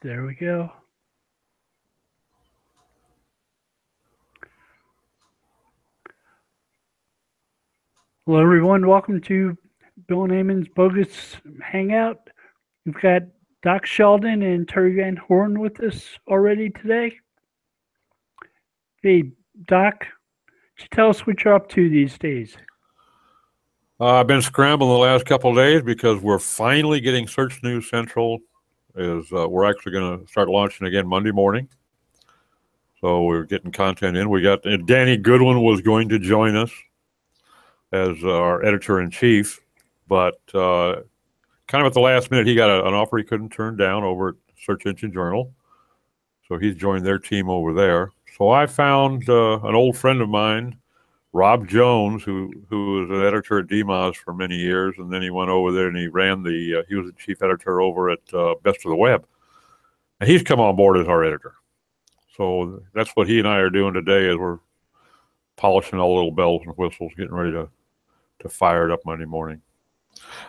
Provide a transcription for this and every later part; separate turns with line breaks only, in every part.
There we go. Hello, everyone. Welcome to Bill and Ammon's Bogus Hangout. We've got Doc Sheldon and Terry Van Horn with us already today. Hey, Doc, could you tell us what you're up to these days?
I've been scrambling the last couple of days because we're finally getting Search News Central. We're actually going to start launching again Monday morning. So we're getting content in. We got Danny Goodwin was going to join us as our editor-in-chief, but kind of at the last minute, he got an offer he couldn't turn down over at Search Engine Journal. So he's joined their team over there. So I found an old friend of mine, Rob Jones, who was an editor at DMOZ for many years, and then he went over there and he ran he was the chief editor over at Best of the Web. And he's come on board as our editor. So that's what he and I are doing today, is we're polishing all the little bells and whistles, getting ready to fire it up Monday morning.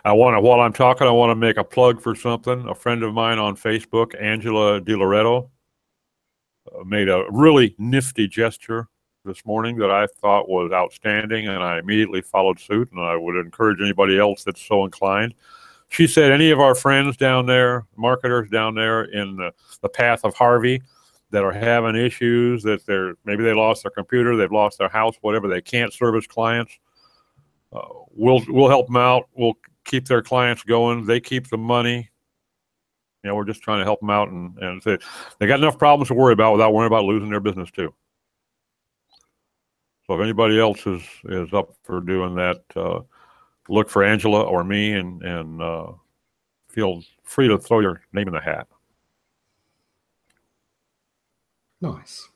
While I'm talking, I want to make a plug for something. A friend of mine on Facebook, Angela DiLoretto, made a really nifty gesture this morning that I thought was outstanding, and I immediately followed suit, and I would encourage anybody else that's so inclined. She said any of our friends down there, marketers down there in the path of Harvey, that are having issues, that maybe they lost their computer, they've lost their house, whatever, they can't service clients, we'll help them out. We'll keep their clients going. They keep the money. You know, we're just trying to help them out, and say they got enough problems to worry about without worrying about losing their business too. So if anybody else is up for doing that, look for Angela or me, and feel free to throw your name in the hat.
Nice.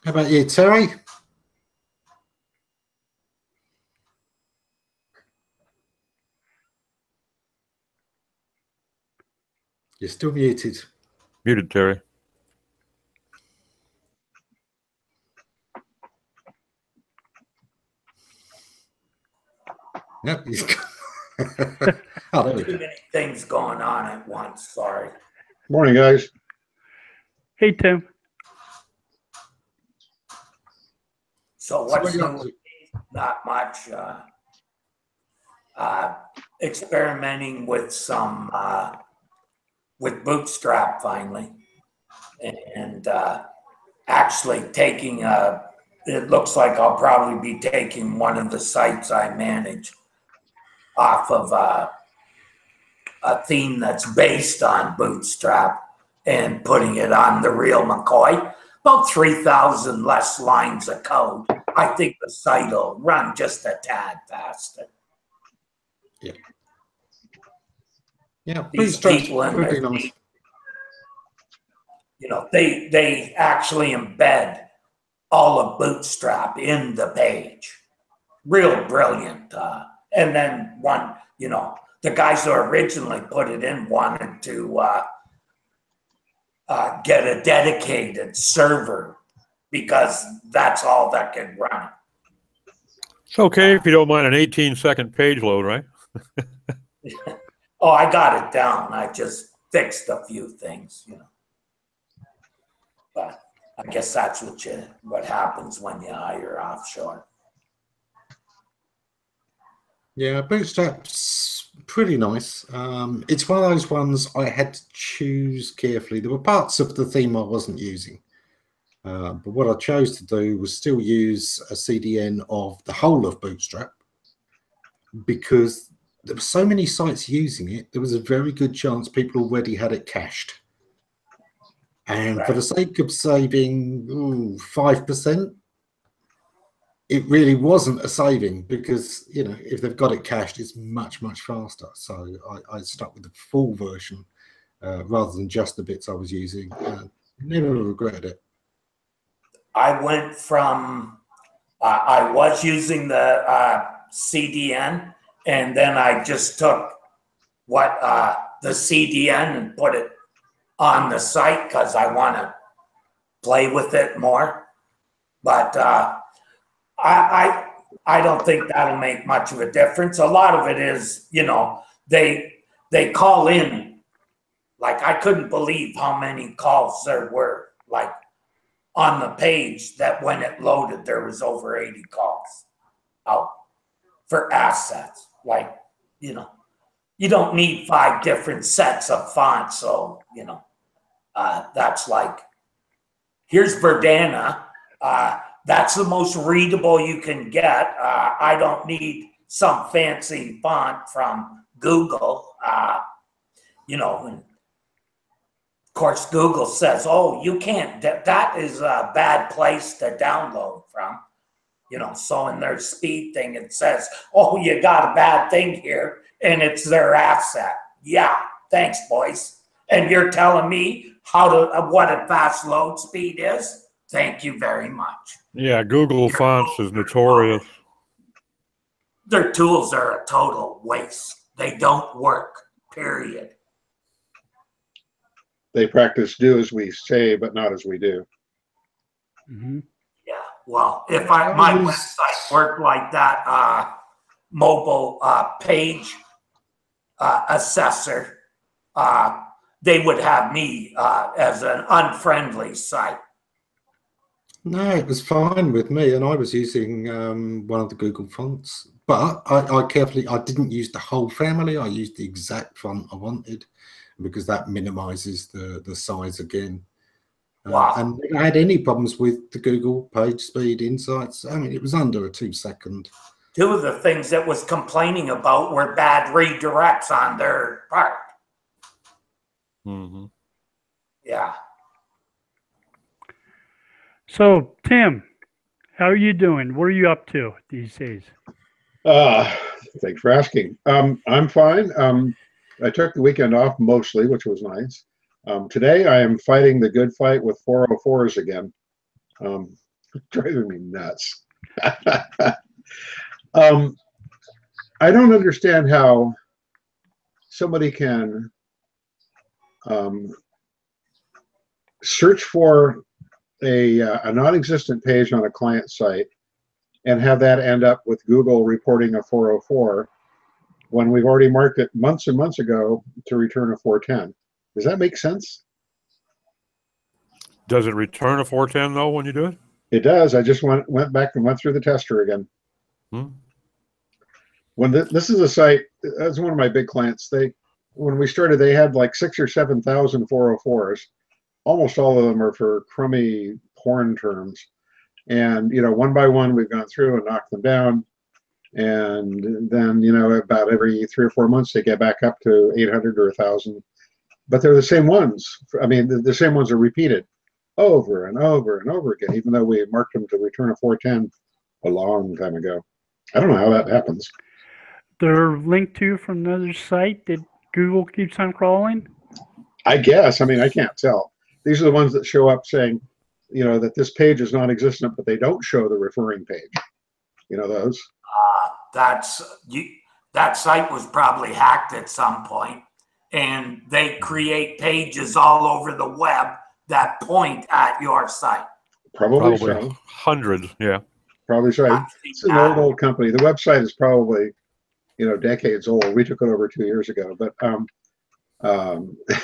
How about you, Terry? You're still muted.
Muted, Terry.
Yep. Oh, there we go.
Too many things going on at once. Sorry.
Morning, guys.
Hey, Tim.
So what's new? Not much. Experimenting with some with Bootstrap finally, and actually taking it looks like I'll probably be taking one of the sites I manage off of a theme that's based on Bootstrap and putting it on the real McCoy. About 3,000 less lines of code. I think the site will run just a tad faster.
Yeah. Yeah,
These people in there,
nice.
You know, they actually embed all of Bootstrap in the page. Real brilliant. And then one, you know, the guys who originally put it in wanted to get a dedicated server because that's all that could run.
It's okay if you don't mind an 18-second page load, right?
Oh, I got it down. I just fixed a few things, you know. But I guess that's what happens when you hire offshore.
Yeah, Bootstrap's pretty nice. It's one of those ones I had to choose carefully. There were parts of the theme I wasn't using. But what I chose to do was still use a CDN of the whole of Bootstrap, because there were so many sites using it, there was a very good chance people already had it cached. And for the sake of saving 5%, it really wasn't a saving, because, you know, if they've got it cached, it's much, much faster. So I stuck with the full version rather than just the bits I was using. Never regretted it.
I went from, I was using the CDN, and then I just took what the CDN and put it on the site because I want to play with it more. But I don't think that'll make much of a difference. A lot of it is, you know, they call in. Like, I couldn't believe how many calls there were. Like, on the page that when it loaded, there was over 80 calls out for assets. Like, you don't need 5 different sets of fonts. So, that's like, here's Verdana. That's the most readable you can get. I don't need some fancy font from Google. And of course, Google says, oh, you can't, that is a bad place to download from. So in their speed thing, it says, oh, you got a bad thing here, and it's their asset. Yeah, thanks, boys. And you're telling me what a fast load speed is? Thank you very much.
Yeah, Google Fonts is notorious.
Their tools are a total waste. They don't work, period.
They practice do as we say, but not as we do.
Mm-hmm.
Yeah, well, if my website worked like that, mobile page assessor, they would have me as an unfriendly site.
No, it was fine with me, and I was using one of the Google fonts. But I didn't use the whole family. I used the exact font I wanted, because that minimizes the size again.
Wow.
And never had any problems with the Google page speed insights. I mean, it was under a 2-second.
2 of the things that was complaining about were bad redirects on their part.
Mm-hmm.
Yeah.
So, Tim, how are you doing? What are you up to these days?
Thanks for asking. I'm fine. I took the weekend off mostly, which was nice. Today I am fighting the good fight with 404s again. Driving me nuts. I don't understand how somebody can search for a non-existent page on a client site and have that end up with Google reporting a 404 when we've already marked it months and months ago to return a 410. Does that make sense?
Does it return a 410 though when you do it?
It does. I just went back and went through the tester again. When this is a site, that's one of my big clients. When we started, they had like 6,000 or 7,000 404s. Almost all of them are for crummy porn terms. And, one by one, we've gone through and knocked them down. And then, about every 3 or 4 months, they get back up to 800 or 1,000. But they're the same ones. I mean, the same ones are repeated over and over and over again, even though we marked them to return a 410 a long time ago. I don't know how that happens.
They're linked to from another site that Google keeps on crawling?
I guess. I mean, I can't tell. These are the ones that show up saying, that this page is non-existent, but they don't show the referring page. Those.
That site was probably hacked at some point, and they create pages all over the web that point at your site.
Probably so.
Hundreds, yeah.
Probably so. It's an old company. The website is probably, decades old. We took it over 2 years ago, but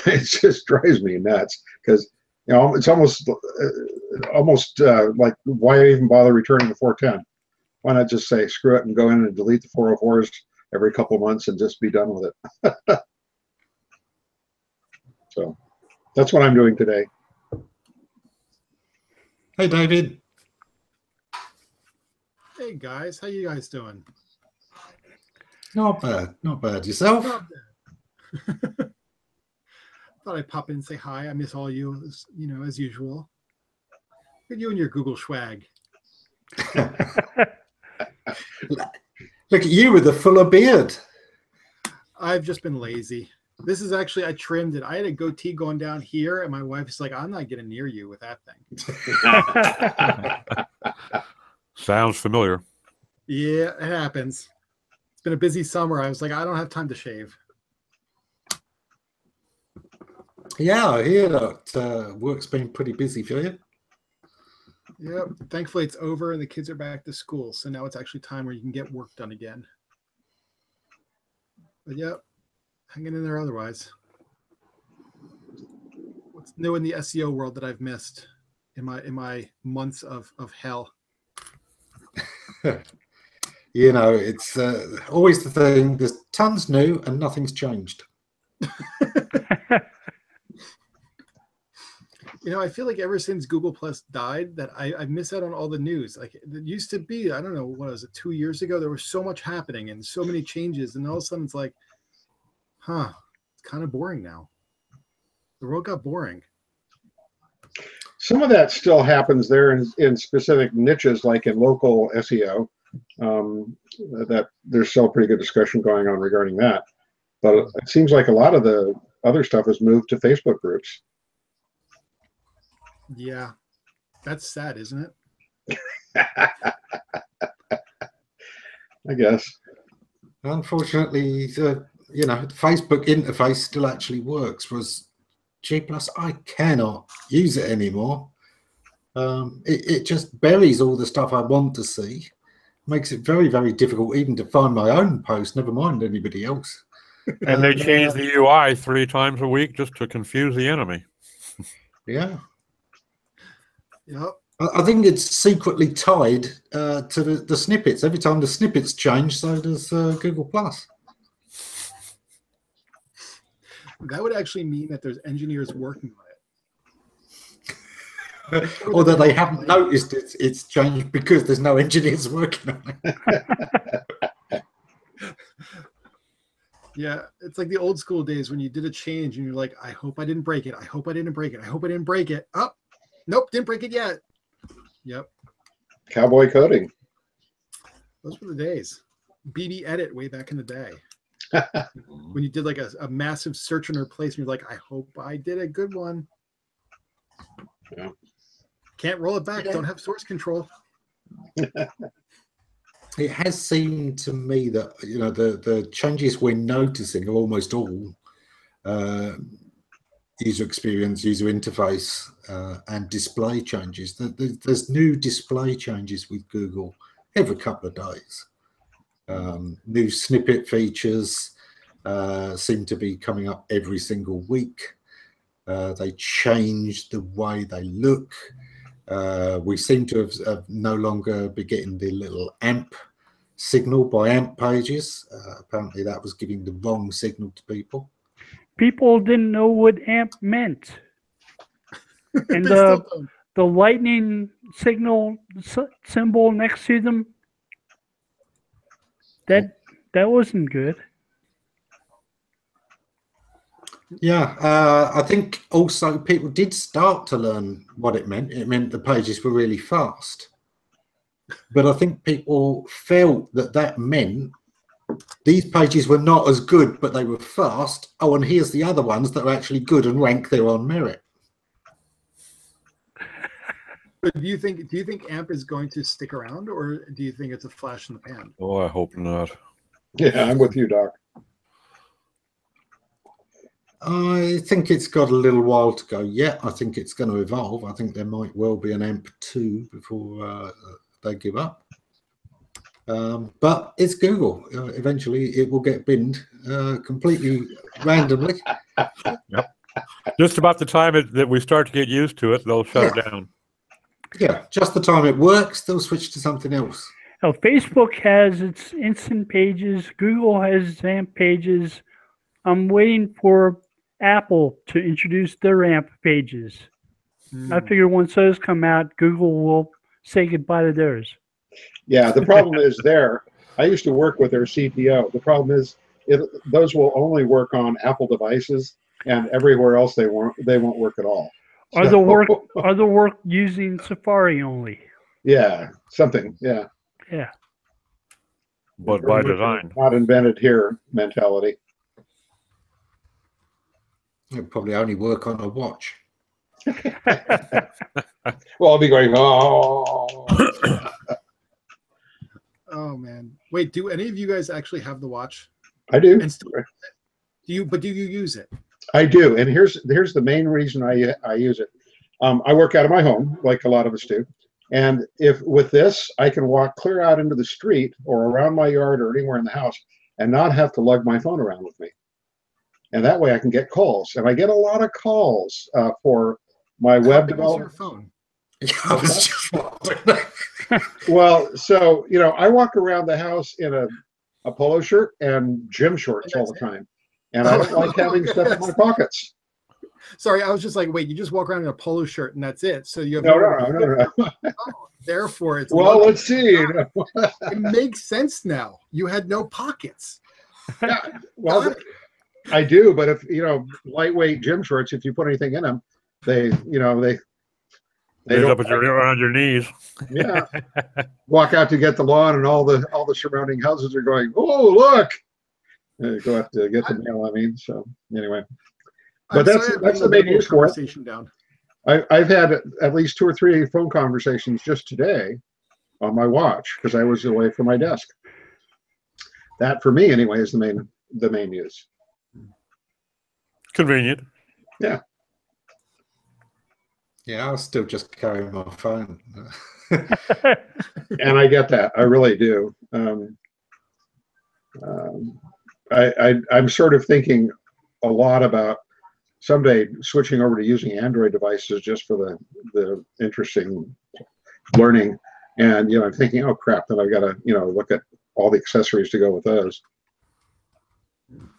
it just drives me nuts because it's almost like, why even bother returning the 410? Why not just say screw it and go in and delete the 404s every couple of months and just be done with it? So that's what I'm doing today.
Hey, David.
Hey guys, how you guys doing?
Not bad. Not bad. Yourself?
Not bad. Thought I'd pop in and say hi. I miss all you, as usual. Look at you and your Google swag.
Look at you with a fuller beard.
I've just been lazy. This is actually, I trimmed it. I had a goatee going down here, and my wife's like, I'm not getting near you with that thing.
Sounds familiar.
Yeah, it happens. It's been a busy summer. I was like, I don't have time to shave.
Yeah, I hear that work's been pretty busy for you.
Yep. Thankfully, it's over, and the kids are back to school. So now it's actually time where you can get work done again. But yep. hanging in there otherwise. What's new in the SEO world that I've missed in my months of hell?
You know, it's always the thing. There's tons new and nothing's changed.
You know, I feel like ever since Google Plus died, that I miss out on all the news. Like it used to be, I don't know, what was it, 2 years ago? There was so much happening and so many changes, and all of a sudden it's like, it's kind of boring now. The world got boring.
Some of that still happens there in specific niches, like in local SEO. That there's still pretty good discussion going on regarding that. But it seems like a lot of the other stuff has moved to Facebook groups.
Yeah, that's sad, isn't it?
I guess.
Unfortunately, the Facebook interface still actually works. Was G+, I cannot use it anymore. It just buries all the stuff I want to see. Makes it very, very difficult even to find my own post, never mind anybody else.
And they change the UI 3 times a week just to confuse the enemy.
Yeah.
Yep.
I think it's secretly tied to the snippets. Every time the snippets change, so does Google+.
That would actually mean that there's engineers working on it.
Or that they haven't noticed it's changed because there's no engineers working on it.
Yeah, it's like the old school days when you did a change and you're like, I hope I didn't break it. I hope I didn't break it. I hope I didn't break it. Oh, nope, didn't break it yet. Yep.
Cowboy coding.
Those were the days. BB Edit way back in the day. When you did like a massive search and replace, and you're like, I hope I did a good one.
Yeah.
Can't roll it back.
Yeah.
Don't have source control.
It has seemed to me that the changes we're noticing are almost all user experience, user interface, and display changes. There's new display changes with Google every couple of days. New snippet features seem to be coming up every single week. They change the way they look. We seem to have no longer be getting the little AMP signal by AMP pages. Apparently that was giving the wrong signal to people.
People didn't know what AMP meant. And the lightning signal symbol next to them, that wasn't good.
Yeah, I think also people did start to learn what it meant. It meant the pages were really fast. But I think people felt that meant these pages were not as good, but they were fast. Oh, and here's the other ones that are actually good and rank their own merit.
But do you think AMP is going to stick around, or do you think it's a flash in the pan?
Oh, I hope not.
Yeah, I'm with you, Doc.
I think it's got a little while to go yet. I think it's going to evolve. I think there might well be an AMP 2 before they give up. But it's Google. Eventually, it will get binned completely randomly.
Yep. Just about the time that we start to get used to it, they'll shut it down.
Yeah, just the time it works, they'll switch to something else.
Now, Facebook has its instant pages. Google has AMP pages. I'm waiting for Apple to introduce their AMP pages. I figure once those come out, Google will say goodbye to theirs.
Yeah, the problem is there. I used to work with their CTO. The problem is those will only work on Apple devices, and everywhere else they won't work at all.
Are the work using Safari only?
Yeah, something. Yeah.
Yeah.
But by design.
Not invented here mentality.
It'll probably only work on a watch.
Well, I'll be going, oh.
Oh man! Wait, do any of you guys actually have the watch?
I do.
And still, do you use it?
I do, and here's the main reason I use it. I work out of my home, like a lot of us do, and if with this, I can walk clear out into the street or around my yard or anywhere in the house, and not have to lug my phone around with me. and that way I can get calls. And I get a lot of calls for my
How
web
big is your
development.
phone?
I was just wondering.
Well, so I walk around the house in a polo shirt and gym shorts all the time, and I don't like having stuff in my pockets.
Sorry, I was just like, wait, you just walk around in a polo shirt and that's it. So you have
No.
Oh, therefore, it's
Well, let's see.
It makes sense now. You had no pockets.
Yeah, well, I do, but if lightweight gym shorts, if you put anything in them, they
End
don't
up around your knees.
Yeah. Walk out to get the lawn, and all the surrounding houses are going, oh, look. Go out to get the mail, so anyway. But that's the main use for it.
Down.
I've had at least 2 or 3 phone conversations just today on my watch because I was away from my desk. That, for me anyway, is the main use.
Convenient.
Yeah.
Yeah, I'll still just carry my phone.
And I get that. I really do. I'm sort of thinking a lot about someday switching over to using Android devices just for the interesting learning. And, I'm thinking, oh, crap, then I've got to, look at all the accessories to go with those.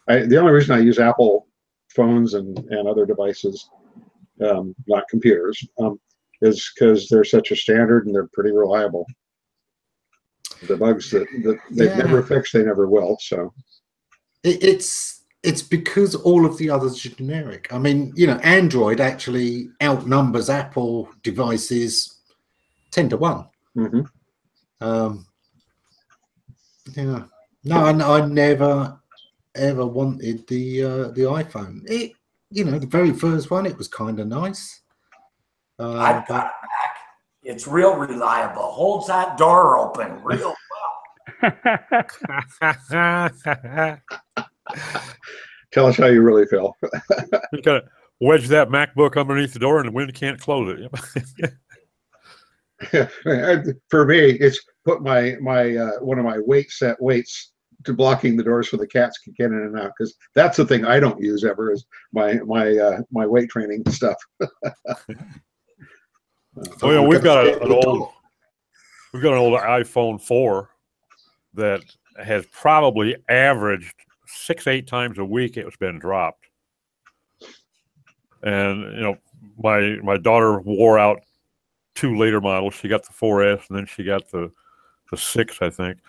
The only reason I use Apple phones and other devices, not computers, is because they're such a standard and they're pretty reliable. The bugs that they've never fixed, they never will. So
it's because all of the others are generic. I mean, Android actually outnumbers Apple devices 10 to 1.
Mm-hmm.
Yeah. No, I never ever wanted the iPhone. The very first one, it was kind of nice.
I've got a Mac. It's real reliable. Holds that door open real well.
Tell us how you really feel.
You gotta wedge that MacBook underneath the door and the wind can't close it.
For me, it's put my one of my weights to blocking the doors so the cats can get in and out, because that's the thing I don't use ever is my weight training stuff.
We've got an old iPhone 4 that has probably averaged 6-8 times a week it's been dropped. And my daughter wore out 2 later models. She got the 4S and then she got the 6, I think,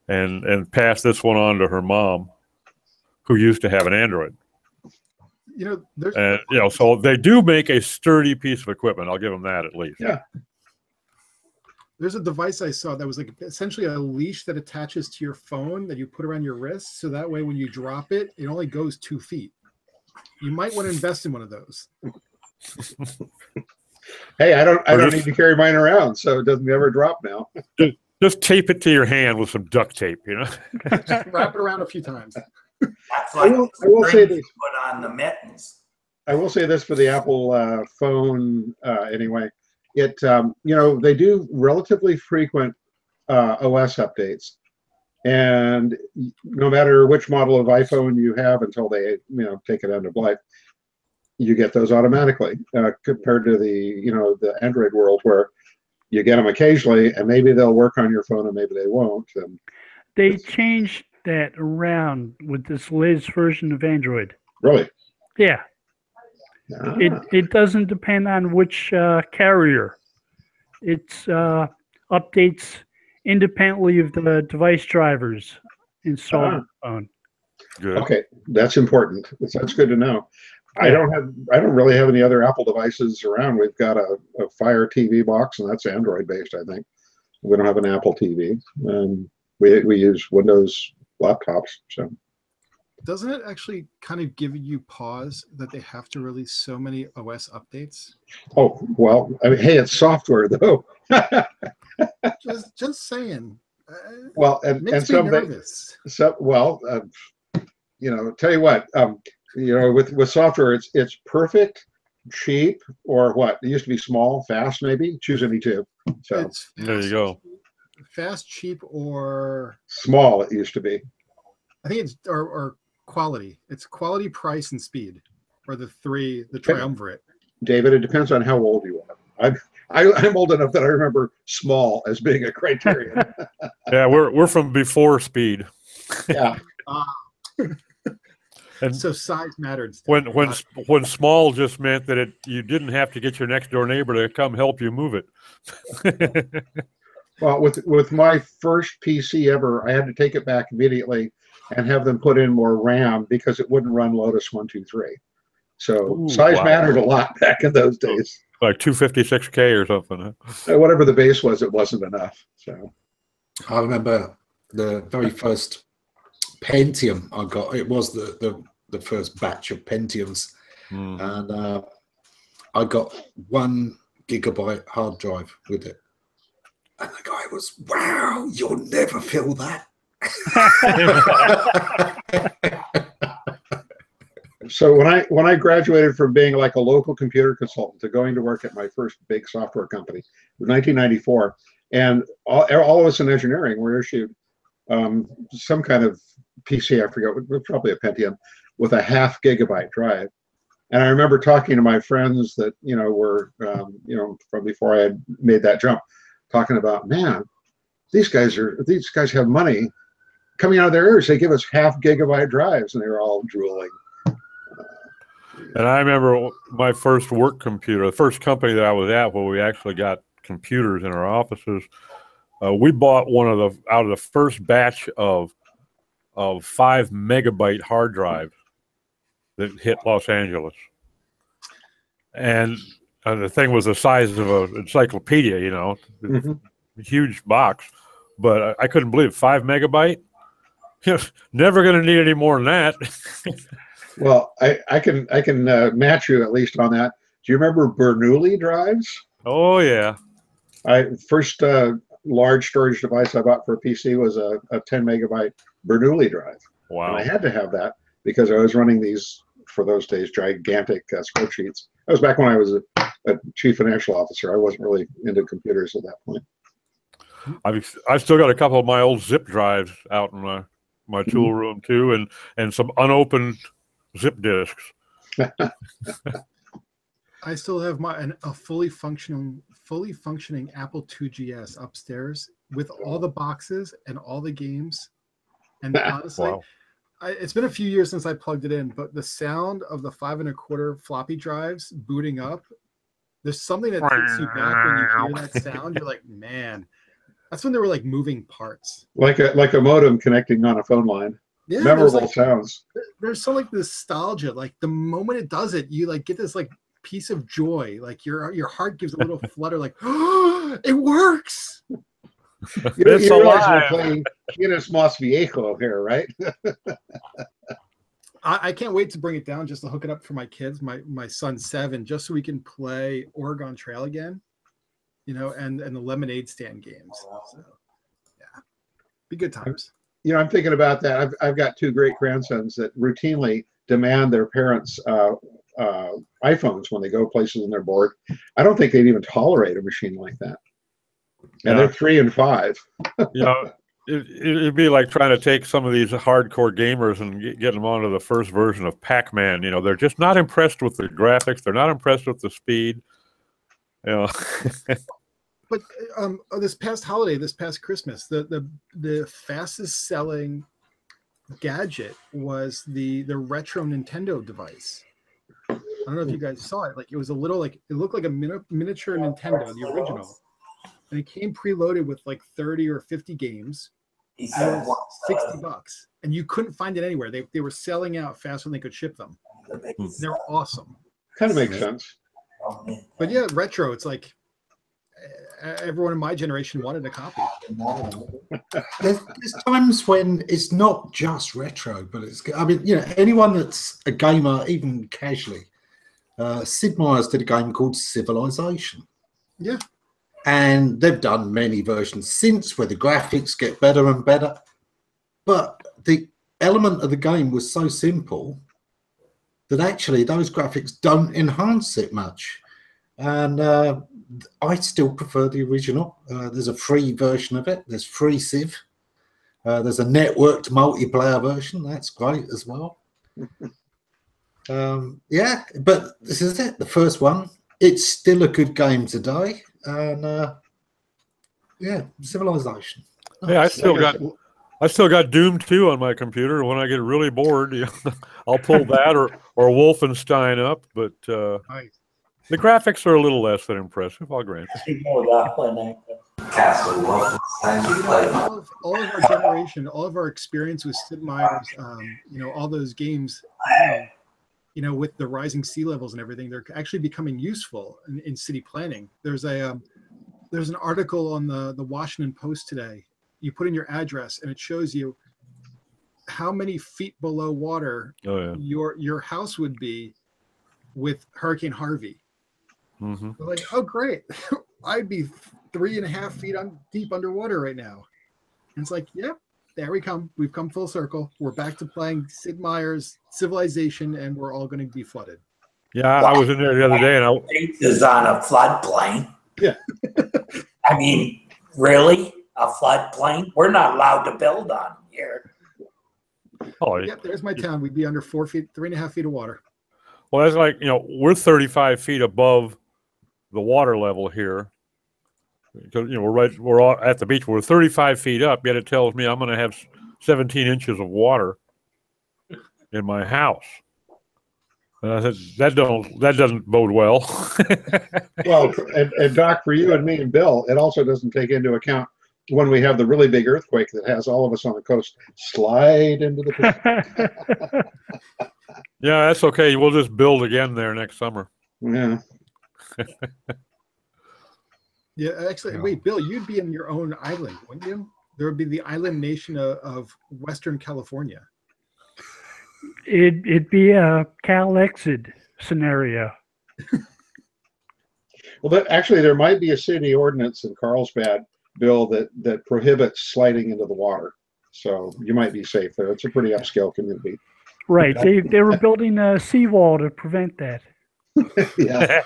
and passed this one on to her mom, who used to have an Android. So they do make a sturdy piece of equipment. I'll give them that at least.
Yeah.
There's a device I saw that was like essentially a leash that attaches to your phone that you put around your wrist. So that way, when you drop it, it only goes 2 feet. You might want to invest in one of those.
Hey, I don't need to carry mine around, so it doesn't ever drop now.
Just tape it to your hand with some duct tape,
Just wrap it around a few times.
That's like
I will say this.
Put on the mittens.
I will say this for the Apple phone anyway. It they do relatively frequent OS updates, and no matter which model of iPhone you have until they take it end of life, you get those automatically compared to the Android world where you get them occasionally and maybe they'll work on your phone and maybe they won't. And
they changed that around with this latest version of Android.
Really?
Yeah. It doesn't depend on which carrier. It's updates independently of the device drivers installed on the phone.
Good.
Okay, that's important. That's good to know. I don't really have any other Apple devices around. We've got a Fire TV box, and that's Android based, I think. We don't have an Apple TV. We use Windows laptops. So
doesn't it actually kind of give you pause that they have to release so many OS updates?
Oh, well, I mean, hey, it's software though.
just saying.
Well, and some
nervous.
Tell you what, with software, it's perfect, cheap, or what? It used to be small, fast, maybe. Choose any two. So
there you go.
Fast, cheap, or
small. It used to be.
I think it's or quality. It's quality, price, and speed are the triumvirate.
David, it depends on how old you are. I'm old enough that I remember small as being a criterion.
Yeah, we're from before speed.
Yeah.
And
so size mattered.
When small just meant that you didn't have to get your next door neighbor to come help you move it.
Well, with my first PC ever, I had to take it back immediately and have them put in more RAM because it wouldn't run Lotus 123. So size mattered a lot back in those days.
Like 256K or something. Huh?
Whatever the base was, it wasn't enough. So
I remember the very first Pentium I got. It was the first batch of Pentiums, and I got 1 gigabyte hard drive with it. And the guy was, "Wow, you'll never feel that."
So when I graduated from being like a local computer consultant to going to work at my first big software company, it was 1994, and all of us in engineering were issued some kind of PC, I forget, probably a Pentium, with a 0.5 gigabyte drive. And I remember talking to my friends that were from before I had made that jump, talking about, man, these guys have money coming out of their ears. They give us 0.5 gigabyte drives, and they were all drooling.
And I remember my first work computer, the first company that I was at where we actually got computers in our offices. We bought out of the first batch of 5 megabyte hard drives that hit Los Angeles. And the thing was the size of an encyclopedia, huge box. But I couldn't believe it. 5 megabyte? Never going to need any more than that.
Well, I can match you at least on that. Do you remember Bernoulli drives?
Oh yeah.
First large storage device I bought for a PC was a 10 megabyte Bernoulli drive.
Wow.
And I had to have that because I was running these, for those days, gigantic spreadsheets. That was back when I was a chief financial officer. I wasn't really into computers at that point.
I've still got a couple of my old zip drives out in my tool room too, and some unopened zip disks.
I still have a fully functioning Apple IIgs upstairs with all the boxes and all the games. And honestly,
wow.
It's been a few years since I plugged it in, but the sound of the 5 1/4 floppy drives booting up, there's something that takes you back when you hear that sound. You're like, man, that's when they were like moving parts,
like a modem connecting on a phone line.
Yeah,
memorable sounds.
There's so like nostalgia. Like the moment it does it, you like get this like piece of joy. Like your heart gives a little flutter. Like, oh, it works.
You realize we're playing Quienes Mas Viejo here, right?
I can't wait to bring it down just to hook it up for my kids. My son's 7, just so we can play Oregon Trail again, and the lemonade stand games. So, yeah, be good times.
I'm thinking about that. I've got 2 great grandsons that routinely demand their parents' iPhones when they go places and they're bored. I don't think they'd even tolerate a machine like that. And they're 3 and 5.
It'd be like trying to take some of these hardcore gamers and get them onto the first version of Pac-Man. They're just not impressed with the graphics. They're not impressed with the speed.
But this past holiday, this past Christmas, the fastest selling gadget was the retro Nintendo device. I don't know if you guys saw it. Like it was a little it looked like a miniature Nintendo, the original. And it came preloaded with like 30 or 50 games. He said $60, and you couldn't find it anywhere. They were selling out faster than they could ship them. They're awesome.
Kind of makes sense.
But yeah, retro. It's like everyone in my generation wanted a copy.
There's times when it's not just retro, but anyone that's a gamer, even casually. Sid Meier's did a game called Civilization.
Yeah.
And they've done many versions since where the graphics get better and better. But the element of the game was so simple that actually those graphics don't enhance it much. And I still prefer the original. There's a free version of it. There's free Civ. There's a networked multiplayer version. That's great as well. Yeah, but this is it. The first one. It's still a good game today, and yeah, Civilization.
Yeah, I
Nice.
still got Doom 2 on my computer. When I get really bored, I'll pull that or Wolfenstein up. But
Nice.
the graphics are a little less than impressive, I'll grant.
Castle Wolfenstein.
All of our generation, all of our experience with Sid Meier's, all those games, with the rising sea levels and everything, they're actually becoming useful in city planning. There's an article on the Washington Post today. You put in your address and it shows you how many feet below water your house would be with Hurricane Harvey.
Mm-hmm.
Like, oh great, I'd be 3.5 feet deep underwater right now. And it's like, yep, there we come. We've come full circle. We're back to playing Sid Meier's Civilization, and we're all going to be flooded.
Yeah, I was in there the other day, and
is on a floodplain.
Yeah.
I mean, really? A floodplain? We're not allowed to build on here.
Oh,
Yep, there's my town. We'd be under 4 feet, 3.5 feet of water.
well, that's like, we're 35 feet above the water level here. Because we're all at the beach. We're 35 feet up, yet it tells me I'm going to have 17 inches of water in my house. And I said that doesn't bode well.
Well, and Doc, for you and me and Bill, it also doesn't take into account when we have the really big earthquake that has all of us on the coast slide into the Pacific.
Yeah, that's okay. We'll just build again there next summer.
Yeah.
Yeah, actually, wait, Bill, you'd be in your own island, wouldn't you? There would be the island nation of Western California.
It'd be a Cal-Exid scenario.
Well, there might be a city ordinance in Carlsbad, Bill, that prohibits sliding into the water. So you might be safe there. It's a pretty upscale community.
Right. They were building a seawall to prevent that.
Yeah.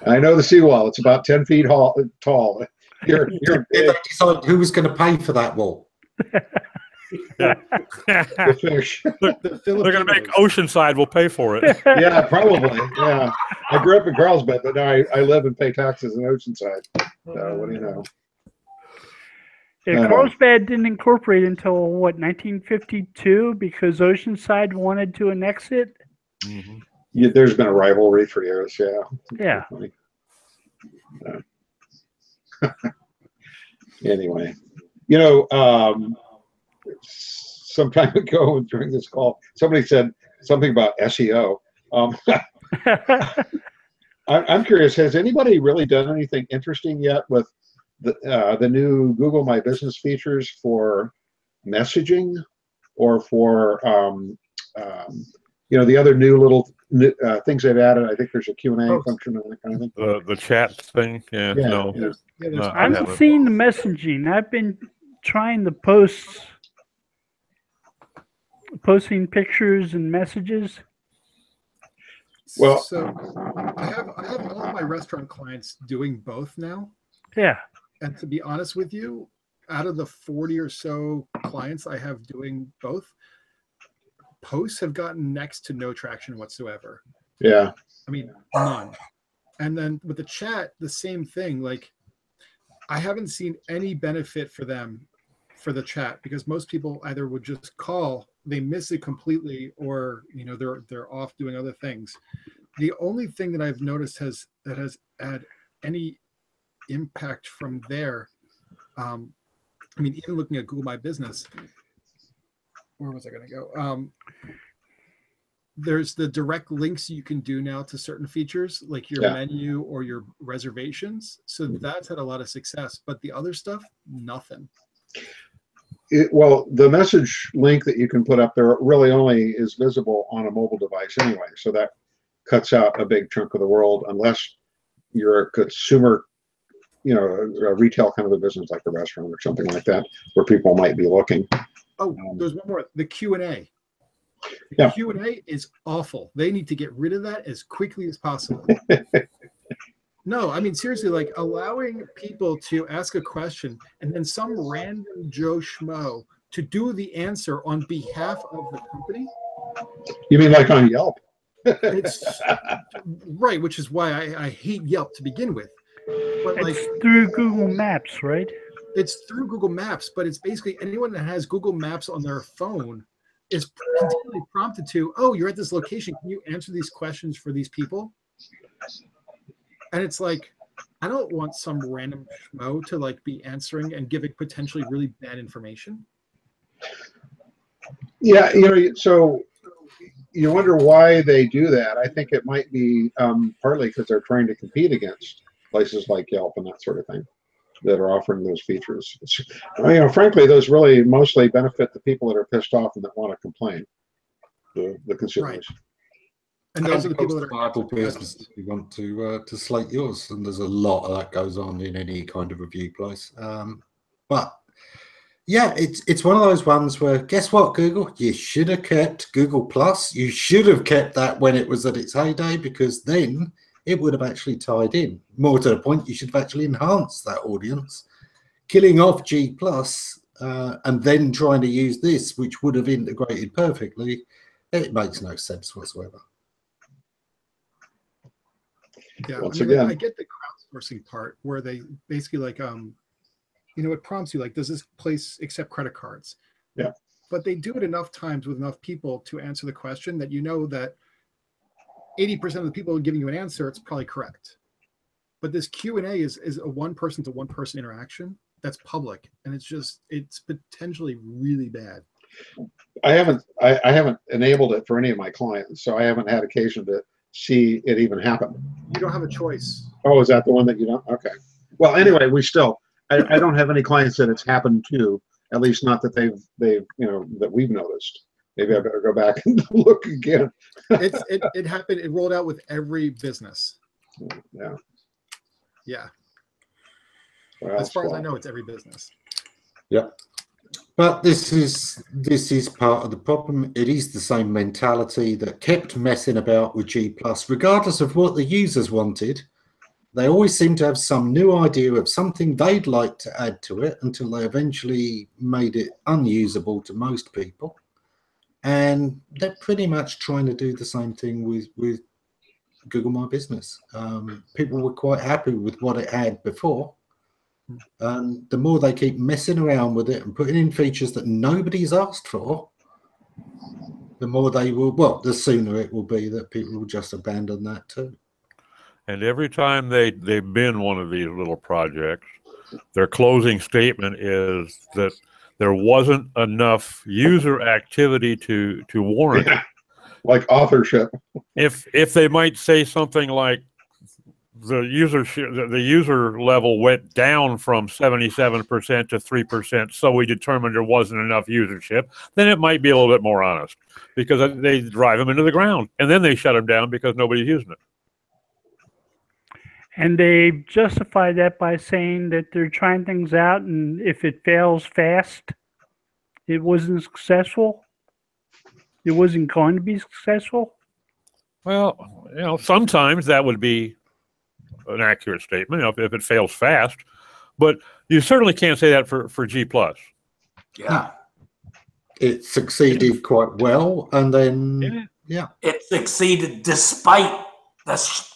I know the seawall. It's about 10 feet tall. You're
Did they decide who was going to pay for that wall?
the fish.
The
They're going to make Oceanside will pay for it.
Yeah, probably. Yeah. I grew up in Carlsbad, but now I live and pay taxes in Oceanside. So what do you know?
Yeah, Carlsbad didn't incorporate until 1952 because Oceanside wanted to annex it.
Mm-hmm.
Yeah, there's been a rivalry for years. Yeah. Anyway, some time ago during this call, somebody said something about SEO. I'm curious, has anybody really done anything interesting yet with the new Google My Business features for messaging or for the other new little things they've added? I think there's a Q&A function and that kind of thing.
The chat thing? Yeah, no.
I haven't seen the messaging. I've been trying to posting pictures and messages.
Well,
so I have all of my restaurant clients doing both now.
Yeah.
And to be honest with you, out of the 40 or so clients I have doing both, posts have gotten next to no traction whatsoever.
Yeah.
I mean, none. And then with the chat, the same thing. Like, I haven't seen any benefit for them for the chat because most people either would just call, they miss it completely, or they're off doing other things. The only thing that I've noticed that has had any impact from there, even looking at Google My Business, where was I going to go? There's the direct links you can do now to certain features like your menu or your reservations. So that's had a lot of success, but the other stuff, nothing.
Well, the message link that you can put up there really only is visible on a mobile device anyway. So that cuts out a big chunk of the world unless you're a consumer, a retail kind of a business like a restaurant or something like that, where people might be looking.
Oh, there's one more. The Q&A.
Yeah.
Q&A is awful. They need to get rid of that as quickly as possible. No, I mean, seriously, like allowing people to ask a question and then some random Joe Schmo to do the answer on behalf of the company.
You mean like on Yelp?
It's right, which is why I hate Yelp to begin with. But like,
It's through Google Maps, right?
it's through Google Maps, but it's basically anyone that has Google Maps on their phone is continually prompted to, oh, you're at this location. Can you answer these questions for these people? And it's like, I don't want some random schmo to like be answering and giving potentially really bad information.
Yeah, so you wonder why they do that. I think it might be partly because they're trying to compete against places like Yelp and that sort of thing that are offering those features. Frankly, those really mostly benefit the people that are pissed off and that want to complain, the consumers.
Right. And those are the people that are
vital business if you want to slate yours, and there's a lot of that goes on in any kind of review place. But yeah, it's one of those ones where, guess what, Google? You should have kept Google Plus. You should have kept that when it was at its heyday, because then it would have actually tied in. More to the point, you should have actually enhanced that audience. Killing off G Plus and then trying to use this, which would have integrated perfectly, it makes no sense whatsoever.
Yeah,
Once
I mean,
again.
I get the crowdsourcing part where they basically like, it prompts you like, does this place accept credit cards?
Yeah.
But they do it enough times with enough people to answer the question that you know that 80% of the people giving you an answer, it's probably correct. But this Q&A is a one-person to one-person interaction that's public, and it's potentially really bad.
I haven't enabled it for any of my clients, so I haven't had occasion to see it even happen.
You don't have a choice.
Oh, is that the one that you don't? Okay. Well, anyway, I don't have any clients that it's happened to, at least not that they've that we've noticed. Maybe I better go back and look again.
It happened. It rolled out with every business.
Yeah.
Yeah.
Well,
as far as I know, it's every business.
Yeah. But this is part of the problem. It is the same mentality that kept messing about with G+, regardless of what the users wanted. They always seem to have some new idea of something they'd like to add to it until they eventually made it unusable to most people. And they're pretty much trying to do the same thing with Google My Business. People were quite happy with what it had before. And the more they keep messing around with it and putting in features that nobody's asked for, the more they will, the sooner it will be that people will just abandon that too.
And every time they bin one of these little projects, their closing statement is that there wasn't enough user activity to warrant it.
Like authorship.
If they might say something like the user level went down from 77% to 3%, so we determined there wasn't enough usership, then it might be a little bit more honest, because they drive them into the ground and then they shut them down because nobody's using it.
And they justify that by saying that they're trying things out, and if it fails fast, it wasn't successful. It wasn't going to be successful.
Well, sometimes that would be an accurate statement, if it fails fast, but you certainly can't say that for G+.
Yeah.
It succeeded quite well, and then
It succeeded despite the stuff.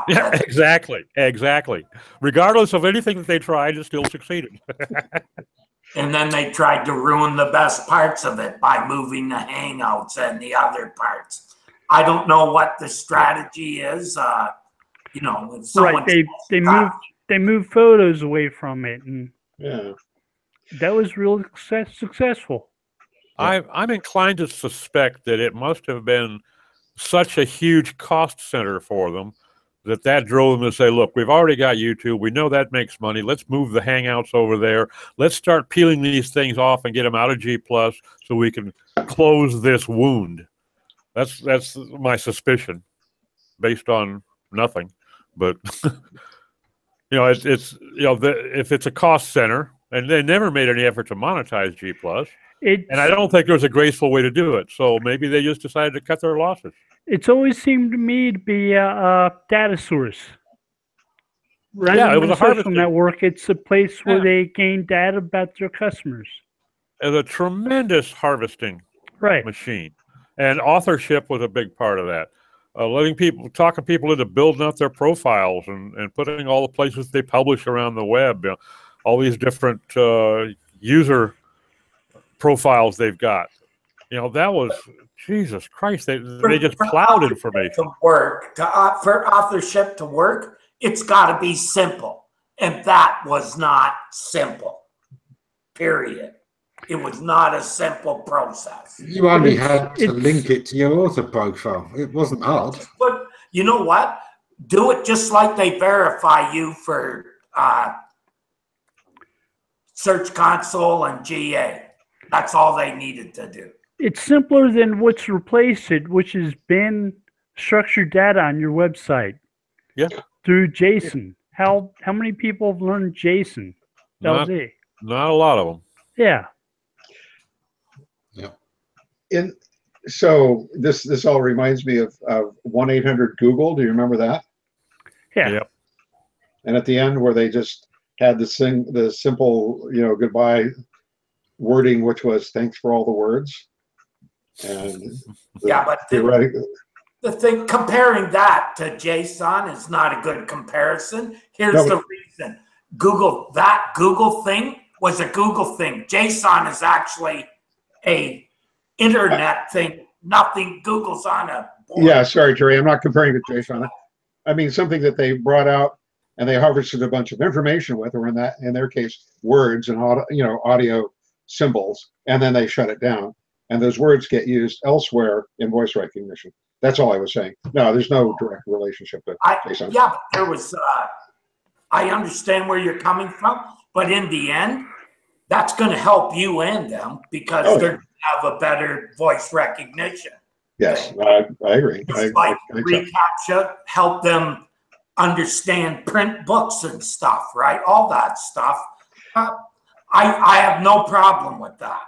Yeah, exactly. Regardless of anything that they tried, it still succeeded.
And then they tried to ruin the best parts of it by moving the Hangouts and the other parts. I don't know what the strategy is. If someone
they move photos away from it, and that was real successful.
I'm inclined to suspect that it must have been such a huge cost center for them that drove them to say, look, we've already got YouTube. We know that makes money. Let's move the Hangouts over there. Let's start peeling these things off and get them out of G+ so we can close this wound. That's my suspicion, based on nothing. But if it's a cost center, and they never made any effort to monetize G+, and I don't think there's a graceful way to do it. So maybe they just decided to cut their losses.
It's always seemed to me to be a data source.
It was a
social
harvesting
network. It's a place where they gain data about their customers.
as a tremendous harvesting
Right.
machine, and authorship was a big part of that. Talking people into building up their profiles and putting all the places they publish around the web, all these different user profiles they've got. That was, Jesus Christ, they just plowed information.
For authorship to work, it's got to be simple. And that was not simple, period. It was not a simple process.
You only had to link it to your author profile. It wasn't hard.
But you know what? Do it just like they verify you for Search Console and GA. That's all they needed to do.
It's simpler than what's replaced it, which has been structured data on your website.
Yeah.
Through JSON. How many people have learned JSON?
Not a lot of them.
Yeah.
So this all reminds me of 1-800-Google. Do you remember that?
Yeah.
Yep.
And at the end, where they just had the simple, goodbye wording, which was "thanks for all the words." And
but the thing, comparing that to JSON is not a good comparison. Here's the reason: Google thing was a Google thing. JSON is actually a internet thing. Nothing Google's on a board.
Yeah, sorry, Terry, I'm not comparing it to JSON. I mean something that they brought out and they harvested a bunch of information with, or in their case, words and audio symbols, and then they shut it down. And those words get used elsewhere in voice recognition. That's all I was saying. No, there's no direct relationship to JSON.
Yeah, but there was. I understand where you're coming from, but in the end, that's going to help you and them because they're going to have a better voice recognition.
Yes, I agree.
It's like reCAPTCHA help them understand print books and stuff, right? All that stuff. I have no problem with that.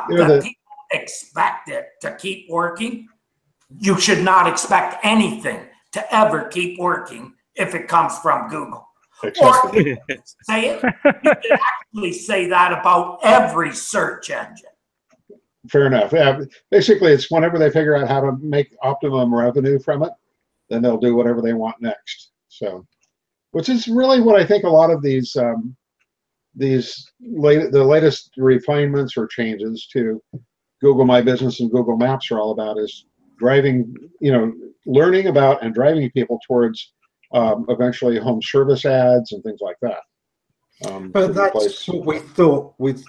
People expect it to keep working. You should not expect anything to ever keep working if it comes from Google.
Exactly.
Or say it. You can actually say that about every search engine.
Fair enough. Yeah, basically, it's whenever they figure out how to make optimum revenue from it, then they'll do whatever they want next. So, which is really what I think a lot of the latest refinements or changes to Google My Business and Google Maps are all about, is driving, learning about and driving people towards eventually home service ads and things like that.
But that's what we thought with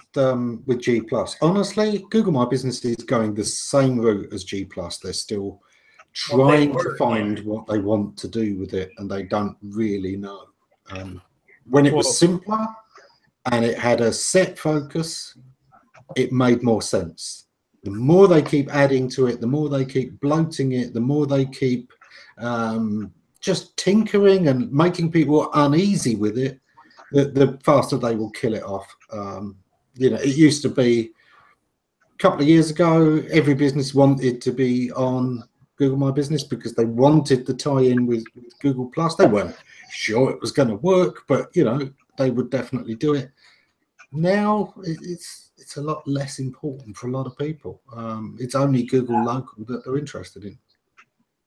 G+. Honestly, Google My Business is going the same route as G+. They're still trying to find what they want to do with it, and they don't really know. When it was simpler and it had a set focus, it made more sense. The more they keep adding to it, the more they keep bloating it, the more they keep just tinkering and making people uneasy with it, the faster they will kill it off. It used to be a couple of years ago, every business wanted to be on Google My Business because they wanted the tie-in with Google+. They weren't sure it was going to work, but they would definitely do it. Now it's a lot less important for a lot of people. It's only Google Local that they're interested in.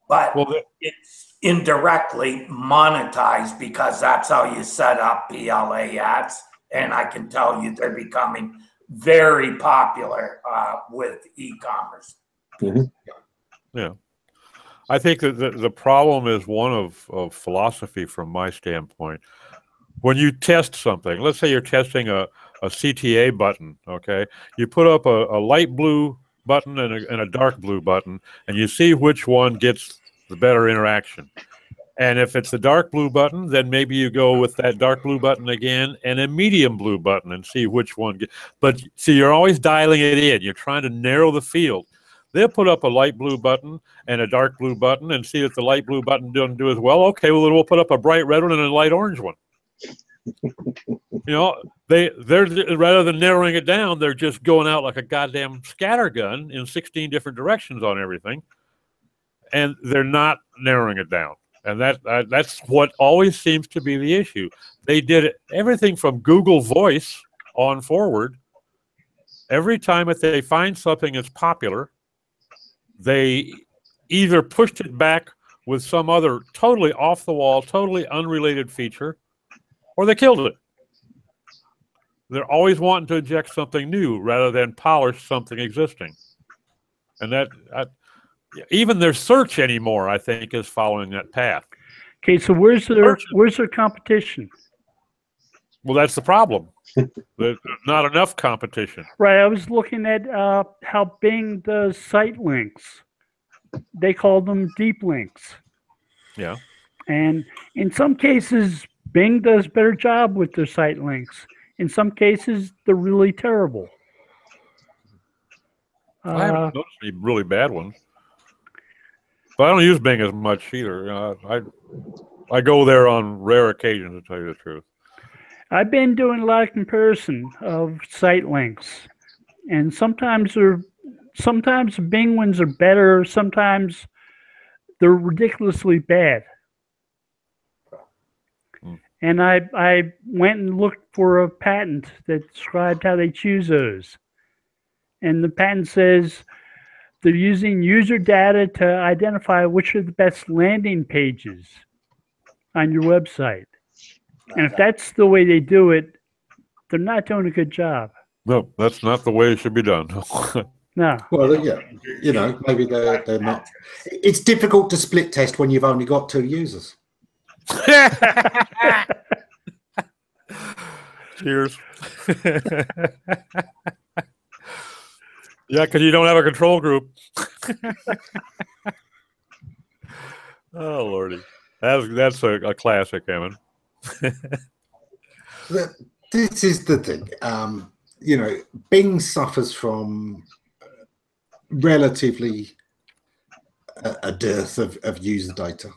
But it's indirectly monetized because that's how you set up PLA ads. And I can tell you they're becoming very popular with e-commerce.
Mm-hmm.
Yeah. I think that the problem is one of philosophy from my standpoint. When you test something, let's say you're testing a CTA button, okay? You put up a light blue button and a dark blue button, and you see which one gets the better interaction. And if it's the dark blue button, then maybe you go with that dark blue button again and a medium blue button and see which one gets. But see, you're always dialing it in. You're trying to narrow the field. They'll put up a light blue button and a dark blue button and see if the light blue button doesn't do as well. Okay, well, then we'll put up a bright red one and a light orange one. They're rather than narrowing it down, they're just going out like a goddamn scattergun in 16 different directions on everything, and they're not narrowing it down. And that's what always seems to be the issue. They did everything from Google Voice on forward every time that they find something that's popular, they either pushed it back with some other totally off the wall, totally unrelated feature, or they killed it. They're always wanting to inject something new rather than polish something existing. And that even their search anymore, I think, is following that path.
Okay, so where's their competition?
Well, that's the problem. There's not enough competition.
Right, I was looking at how Bing does site links. They call them deep links.
Yeah.
And in some cases, Bing does a better job with their site links. In some cases, they're really terrible.
I haven't noticed any really bad ones. But I don't use Bing as much either. I go there on rare occasions, to tell you the truth.
I've been doing a lot of comparison of site links, and sometimes Bing ones are better. Sometimes they're ridiculously bad. And I went and looked for a patent that described how they choose those. And the patent says they're using user data to identify which are the best landing pages on your website. And if that's the way they do it, they're not doing a good job.
No, that's not the way it should be done.
No.
Well, yeah, you know, maybe they're not. It's difficult to split test when you've only got 2 users.
Cheers. Yeah, because you don't have a control group. Oh, Lordy. That's a classic, Ammon.
This is the thing. You know, Bing suffers from relatively a dearth of user data.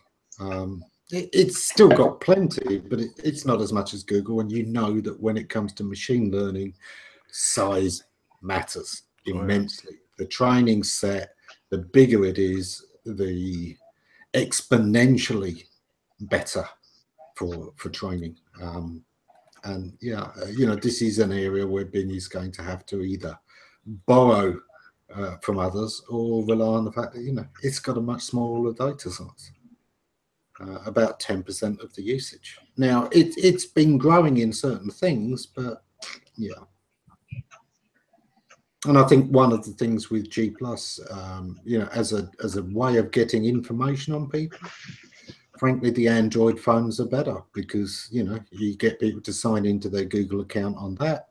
It's still got plenty, but it's not as much as Google. And you know that when it comes to machine learning, size matters immensely. The training set, the bigger it is, the exponentially better for training. And yeah, you know, this is an area where Bing is going to have to either borrow from others or rely on the fact that, you know, it's got a much smaller data size. About 10% of the usage. Now, it's been growing in certain things, but yeah. And I think one of the things with G+, you know, as a way of getting information on people, frankly, the Android phones are better because, you know, you get people to sign into their Google account on that.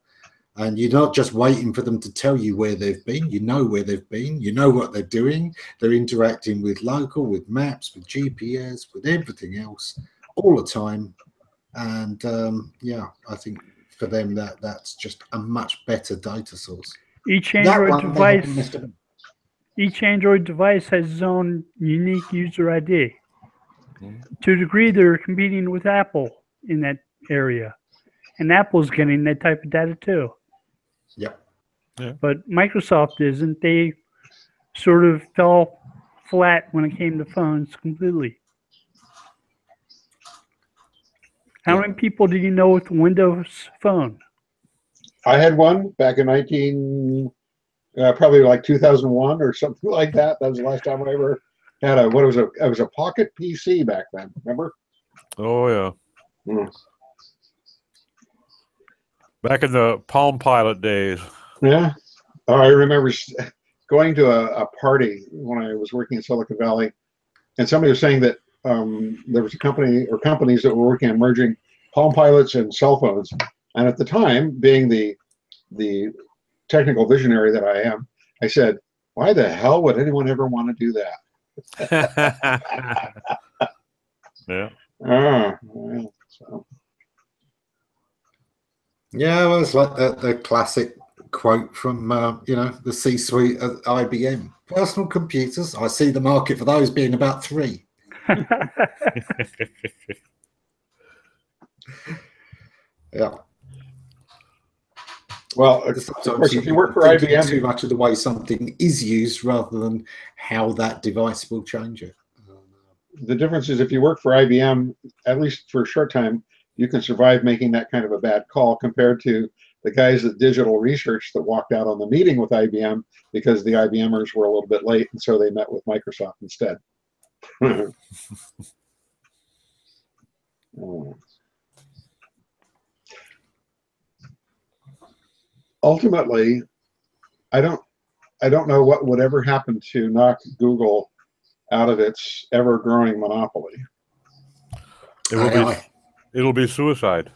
And you're not just waiting for them to tell you where they've been. You know where they've been. You know what they're doing. They're interacting with local, with maps, with GPS, with everything else all the time. And yeah, I think for them that's just a much better data source.
Each Android device has its own unique user ID. To a degree, they're competing with Apple in that area. And Apple's getting that type of data too.
Yep.
Yeah.
But Microsoft isn't. They sort of fell flat when it came to phones completely. How many people do you know with a Windows phone?
I had one back in probably like 2001 or something like that. That was the last time I ever had it was a pocket PC back then. Remember?
Oh, yeah.
Mm.
Back in the Palm Pilot days.
Yeah. Oh, I remember going to a party when I was working in Silicon Valley, and somebody was saying that there was a company or companies that were working on merging Palm Pilots and cell phones. And at the time, being the technical visionary that I am, I said, why the hell would anyone ever want to do that?
Yeah.
Well, so.
Yeah, well, it's like the classic quote from you know, the C-suite at IBM. Personal computers, I see the market for those being about 3. Yeah.
Well, of course, if you work for IBM,
too much of the way something is used rather than how that device will change it.
The difference is if you work for IBM, at least for a short time, you can survive making that kind of a bad call compared to the guys at Digital Research that walked out on the meeting with IBM because the IBMers were a little bit late, and so they met with Microsoft instead. Ultimately, I don't know what would ever happen to knock Google out of its ever-growing monopoly.
It'll be suicide.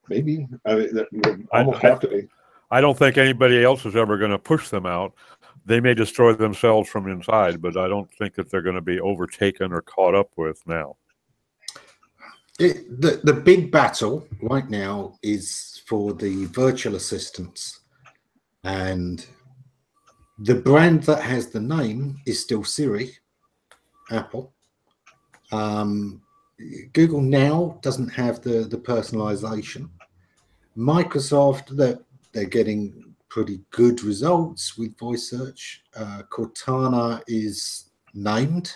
Maybe. I mean, that would almost have to be.
I don't think anybody else is ever going to push them out. They may destroy themselves from inside, but I don't think that they're going to be overtaken or caught up with now.
The big battle right now is for the virtual assistants, and the brand that has the name is still Siri, Apple. Google now doesn't have the personalization. Microsoft, they're getting pretty good results with voice search. Cortana is named,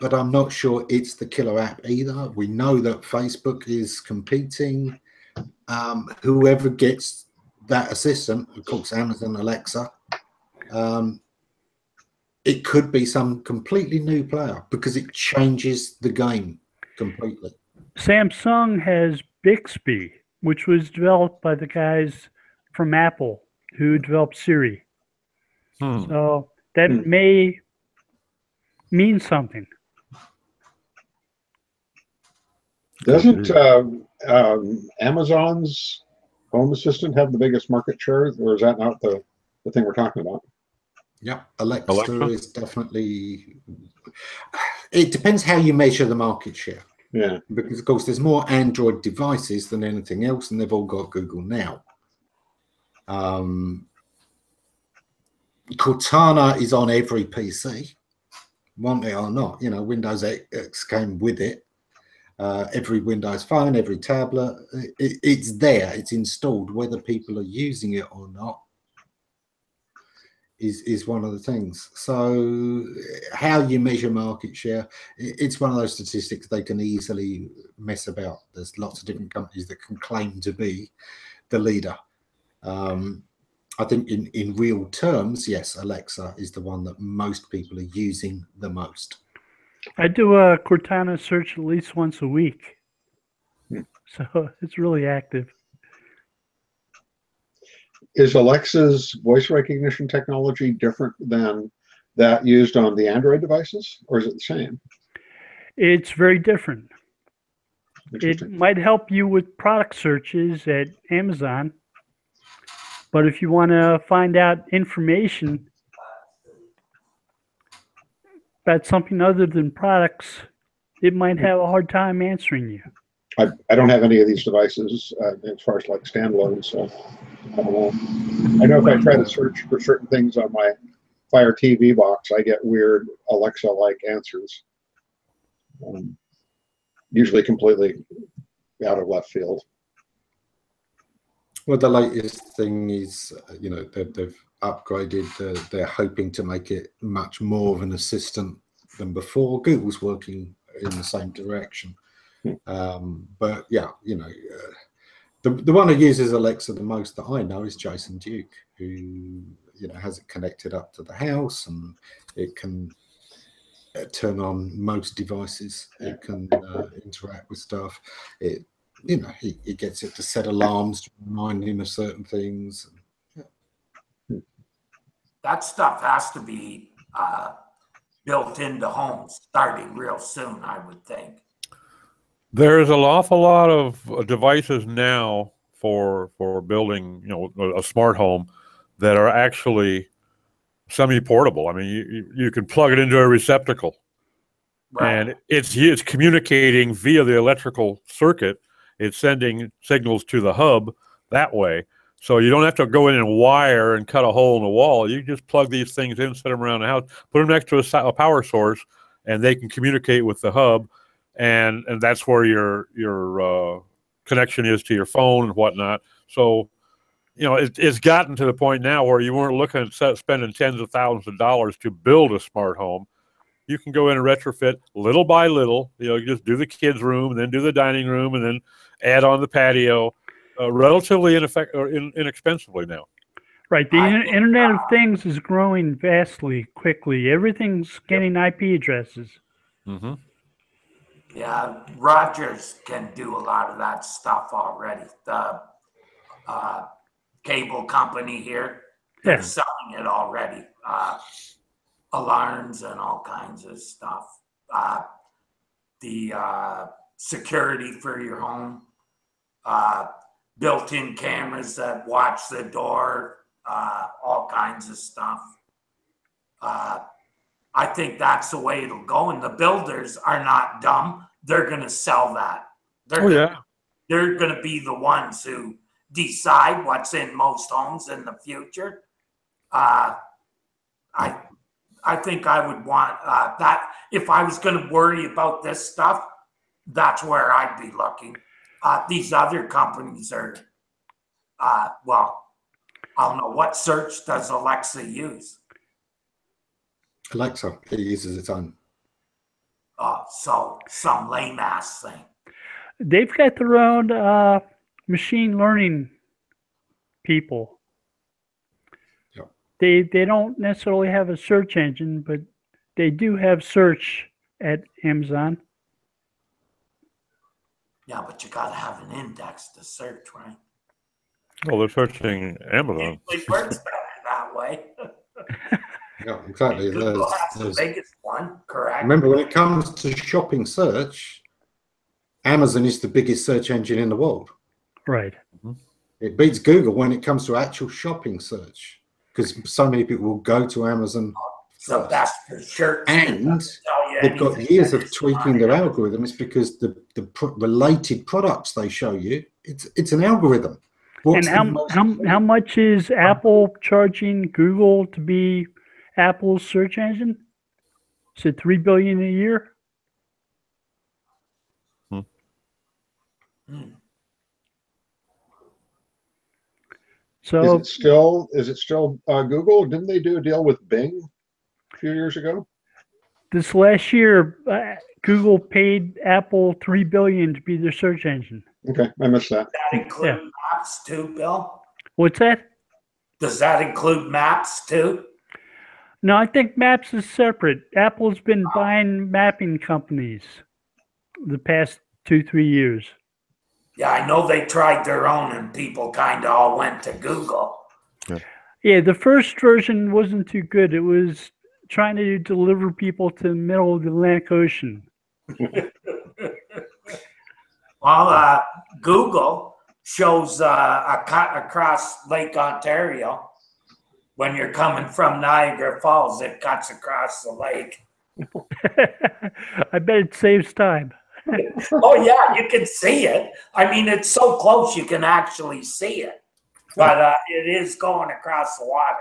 but I'm not sure it's the killer app either. We know that Facebook is competing. Whoever gets that assistant, of course, Amazon Alexa, it could be some completely new player because it changes the game completely.
Samsung has Bixby, which was developed by the guys from Apple who developed Siri. So that may mean something.
Doesn't Amazon's Home Assistant have the biggest market share, or is that not the thing we're talking about?
Yeah, Alexa is definitely. It depends how you measure the market share.
Yeah,
because of course there's more Android devices than anything else, and they've all got Google now. Cortana is on every PC, want it or not. You know, Windows X came with it. Every Windows phone, every tablet, it's there. It's installed. Whether people are using it or not is one of the things. So how you measure market share, it's one of those statistics they can easily mess about. There's lots of different companies that can claim to be the leader. I think in real terms, yes, Alexa is the one that most people are using the most.
I do a Cortana search at least once a week. So it's really active.
Is Alexa's voice recognition technology different than that used on the Android devices, or is it the same?
It's very different. It might help you with product searches at Amazon, but if you want to find out information about something other than products, it might have a hard time answering you.
I don't have any of these devices as far as like standalone, so I don't know. I know if I try to search for certain things on my Fire TV box, I get weird Alexa-like answers. Usually completely out of left field.
Well, the latest thing is, you know, they've upgraded. They're hoping to make it much more of an assistant than before. Google's working in the same direction. But yeah, you know, the one who uses Alexa the most that I know is Jason Duke, who, you know, has it connected up to the house, and it can turn on most devices. It can interact with stuff. It, you know, he gets it to set alarms to remind him of certain things.
That stuff has to be built into homes starting real soon, I would think.
There's an awful lot of devices now for building, you know, a smart home that are actually semi-portable. I mean, you can plug it into a receptacle, right, and it's communicating via the electrical circuit. It's sending signals to the hub that way. So you don't have to go in and wire and cut a hole in the wall. You just plug these things in, set them around the house, put them next to a power source, and they can communicate with the hub. And that's where your connection is to your phone and whatnot. So, you know, it's gotten to the point now where you weren't looking at spending tens of thousands of dollars to build a smart home. You can go in and retrofit little by little. You know, you just do the kids' room, and then do the dining room, and then add on the patio. relatively inexpensively now.
Right. The Internet of Things is growing vastly, quickly. Everything's getting IP addresses.
Mm-hmm.
Yeah, Rogers can do a lot of that stuff already. The cable company here, they're selling it already. Alarms and all kinds of stuff. The security for your home, built-in cameras that watch the door, all kinds of stuff. I think that's the way it'll go. And the builders are not dumb. They're going to sell that. They're going to be the ones who decide what's in most homes in the future. I think I would want that. If I was going to worry about this stuff, that's where I'd be looking. These other companies are, well, I don't know. What search does Alexa use?
Alexa, it uses its own.
So some lame ass thing.
They've got their own machine learning people.
Yep.
They don't necessarily have a search engine, but they do have search at Amazon.
Yeah, but you got to have an index to search, right?
Well, they're searching Amazon.
It works better that way.
Yeah, exactly.
Google has the biggest one, correct?
Remember, when it comes to shopping search, Amazon is the biggest search engine in the world.
Right.
Mm-hmm.
It beats Google when it comes to actual shopping search, because so many people will go to Amazon.
So that's for sure.
And they've got years of tweaking their algorithms, because the related products they show you, it's an algorithm.
And how much is Apple charging Google to be Apple's search engine? Is it $3 billion a year? So
is it still Google? Didn't they do a deal with Bing a few years ago?
This last year, Google paid Apple $3 billion to be their search engine.
Okay, I missed that.
Does that include maps too, Bill?
What's that?
Does that include maps too?
No, I think Maps is separate. Apple's been buying mapping companies the past 2-3 years.
Yeah, I know they tried their own and people kind of all went to Google.
Yeah, the first version wasn't too good. It was trying to deliver people to the middle of the Atlantic Ocean.
Well, Google shows a cut across Lake Ontario. When you're coming from Niagara Falls, it cuts across the lake.
I bet it saves time.
Oh, yeah, you can see it. I mean, it's so close you can actually see it. But it is going across the water.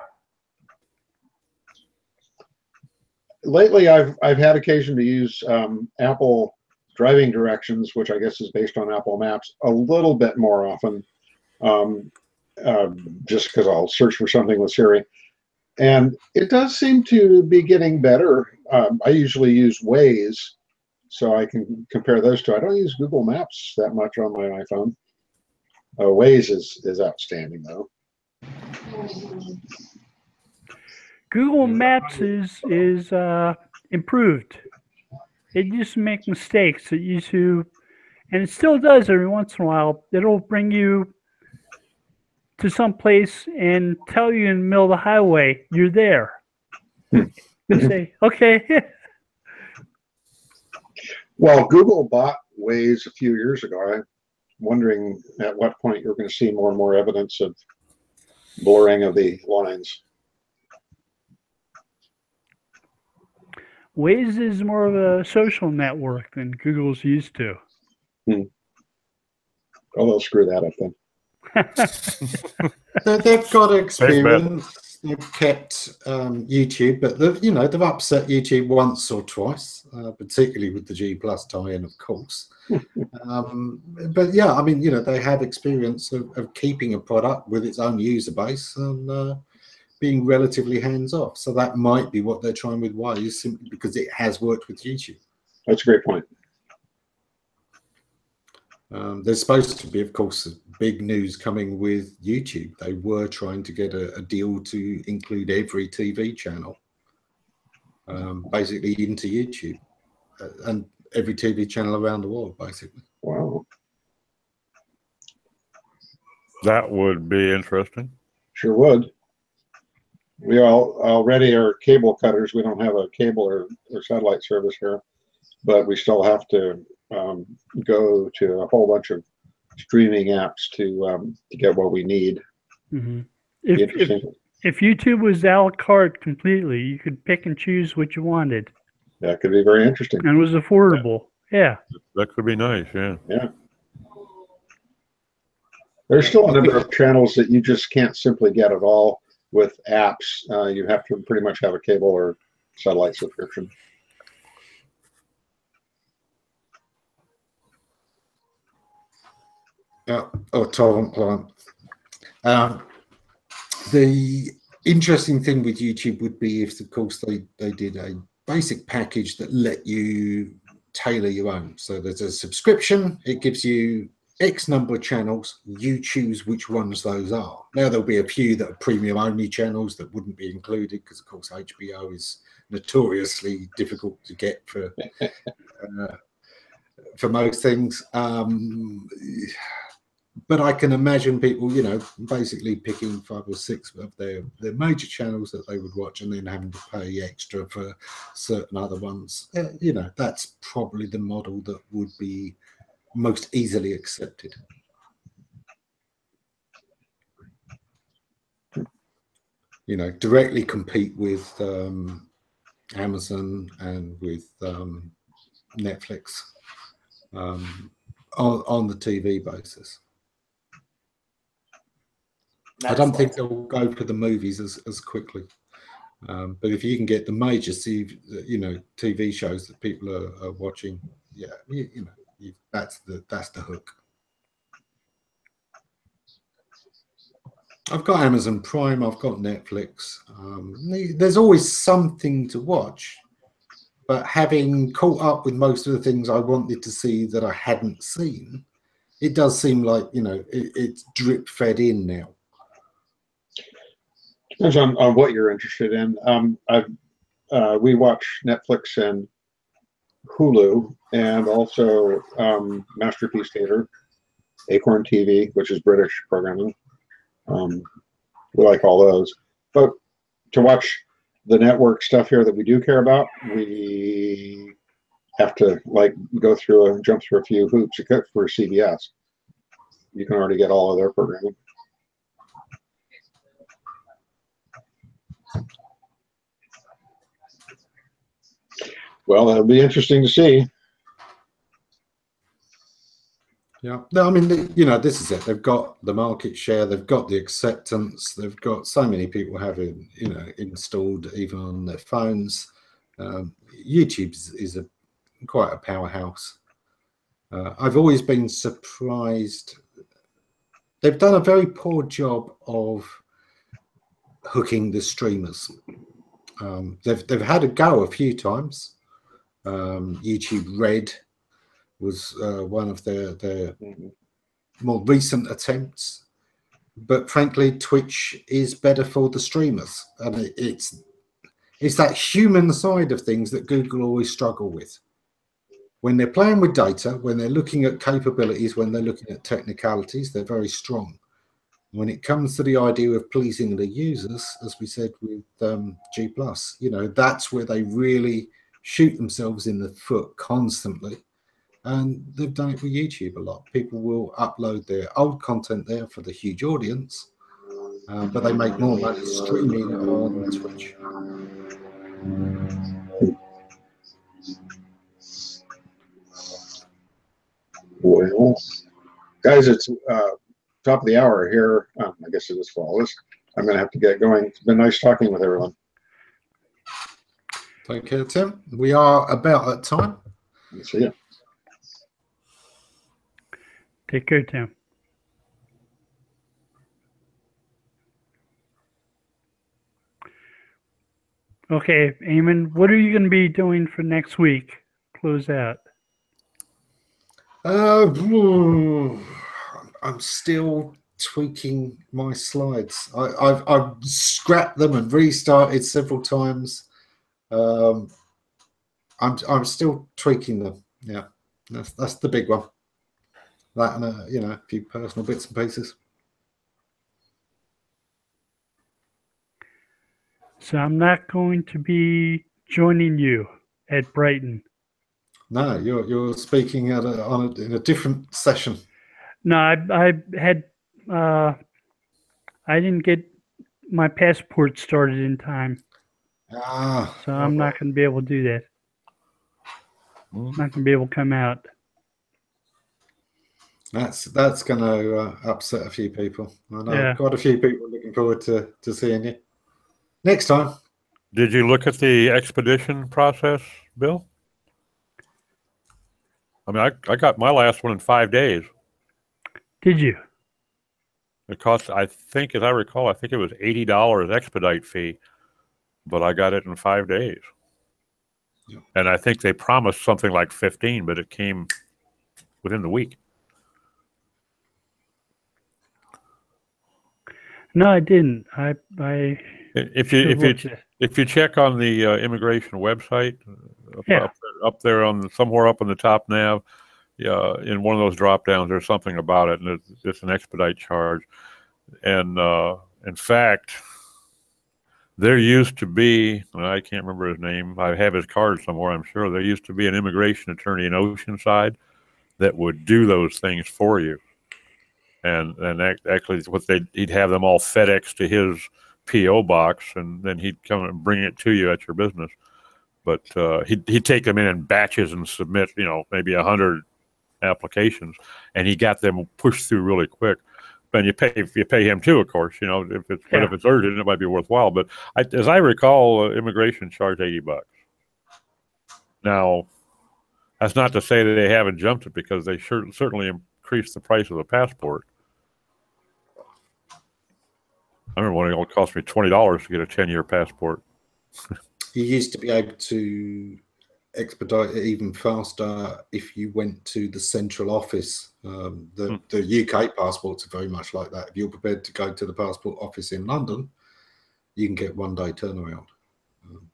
Lately, I've had occasion to use Apple driving directions, which I guess is based on Apple Maps, a little bit more often, just because I'll search for something with Siri. And it does seem to be getting better. I usually use Waze, so I can compare those two. I don't use Google Maps that much on my iPhone. Waze is outstanding, though.
Google Maps is improved. It used to make mistakes. It used to, and it still does every once in a while. It'll bring you to some place and tell you in the middle of the highway, you're there. You say, okay.
Well, Google bought Waze a few years ago. I'm wondering at what point you're going to see more and more evidence of blurring of the lines.
Waze is more of a social network than Google's used to.
Oh, they'll screw that up then.
They've got experience. They've kept YouTube, but they've upset YouTube once or twice, particularly with the G+ tie-in, of course. But yeah, I mean, they have experience of keeping a product with its own user base and being relatively hands-off. So that might be what they're trying with Waze, simply because it has worked with YouTube.
That's a great point.
There's supposed to be, of course, big news coming with YouTube. They were trying to get a deal to include every TV channel, basically into YouTube, and every TV channel around the world, basically.
Wow.
That would be interesting.
Sure would. We all already are cable cutters. We don't have a cable or satellite service here, but we still have to go to a whole bunch of streaming apps to get what we need.
Mm-hmm.
Interesting.
If YouTube was a la carte completely, you could pick and choose what you wanted,
That could be very interesting.
and it was affordable. Yeah.
That could be nice. Yeah.
Yeah. There's still a number of channels that you just can't simply get at all with apps. You have to pretty much have a cable or satellite subscription.
Tom. The interesting thing with YouTube would be if, of course, they did a basic package that let you tailor your own. So there's a subscription. It gives you X number of channels. You choose which ones those are. Now, there'll be a few that are premium only channels that wouldn't be included because, of course, HBO is notoriously difficult to get for most things. But I can imagine people, basically picking 5 or 6 of their major channels that they would watch and then having to pay extra for certain other ones. That's probably the model that would be most easily accepted. Directly compete with Amazon and with Netflix on the TV basis. I don't think they'll go for the movies as quickly, but if you can get the major, TV shows that people are watching, that's the hook. I've got Amazon Prime, I've got Netflix. There's always something to watch, but having caught up with most of the things I wanted to see that I hadn't seen, it does seem like it's drip fed in now.
Depends on what you're interested in. We watch Netflix and Hulu, and also Masterpiece Theater, Acorn TV, which is British programming. We like all those. But to watch the network stuff here that we do care about, we have to jump through a few hoops. Except for CBS, you can already get all of their programming. Well, that'll be interesting to see.
Yeah, no, I mean, this is it. They've got the market share, they've got the acceptance, they've got so many people having, installed even on their phones. YouTube is quite a powerhouse. I've always been surprised. They've done a very poor job of hooking the streamers. They've had a go a few times. YouTube Red was one of their more recent attempts, but frankly, Twitch is better for the streamers, and it's that human side of things that Google always struggle with. When they're playing with data, when they're looking at capabilities, when they're looking at technicalities, they're very strong. When it comes to the idea of pleasing the users, as we said with G+, that's where they really shoot themselves in the foot constantly. And they've done it with YouTube a lot. People will upload their old content there for the huge audience, but they make more money streaming on Twitch.
Well, guys, it's top of the hour here. I guess it is for all of us. I'm going to have to get going. It's been nice talking with everyone.
Take care, Tim. We are about at time.
See ya.
Take care, Tim. Okay, Ammon, what are you going to be doing for next week? Close out.
I'm still tweaking my slides. I've scrapped them and restarted several times. I'm still tweaking them. Yeah, that's the big one. That and a few personal bits and pieces.
So I'm not going to be joining you at Brighton.
No, you're speaking in a different session.
No, I had I didn't get my passport started in time, so I'm not going to be able to do that. I'm not going to be able to come out.
That's going to upset a few people. I know
Yeah.
quite a few people looking forward to seeing you next time.
Did you look at the expedition process, Bill? I mean, I got my last one in 5 days.
Did you?
It cost, I think, as I recall, I think it was $80 expedite fee, but I got it in 5 days.
Yeah.
And I think they promised something like 15, but it came within the week.
No, I didn't. I
If you check on the immigration website, up there on somewhere up on the top nav, in one of those drop downs, there's something about it, and it's an expedite charge. And in fact, there used to be, I can't remember his name, I have his card somewhere, I'm sure. There used to be an immigration attorney in Oceanside that would do those things for you. And actually, he'd have them all FedEx to his PO box, and then he'd come and bring it to you at your business. But he'd take them in batches and submit, maybe 100 applications, and he got them pushed through really quick. And you pay him too, of course. If it's urgent, it might be worthwhile. But as I recall, immigration charged $80. Now, that's not to say that they haven't jumped it, because they certainly increased the price of the passport. I remember when it cost me $20 to get a 10-year passport.
You used to be able to expedite it even faster if you went to the central office. The UK passports are very much like that. If you're prepared to go to the passport office in London, you can get 1 day turnaround.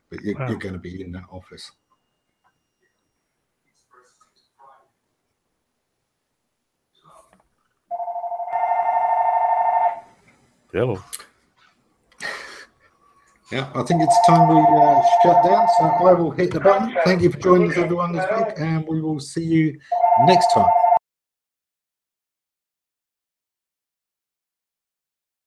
But you're going to be in that office.
Hello.
Yeah, I think it's time we shut down. So I will hit the button. Thank you for joining us, everyone, this week, and we will see you next time.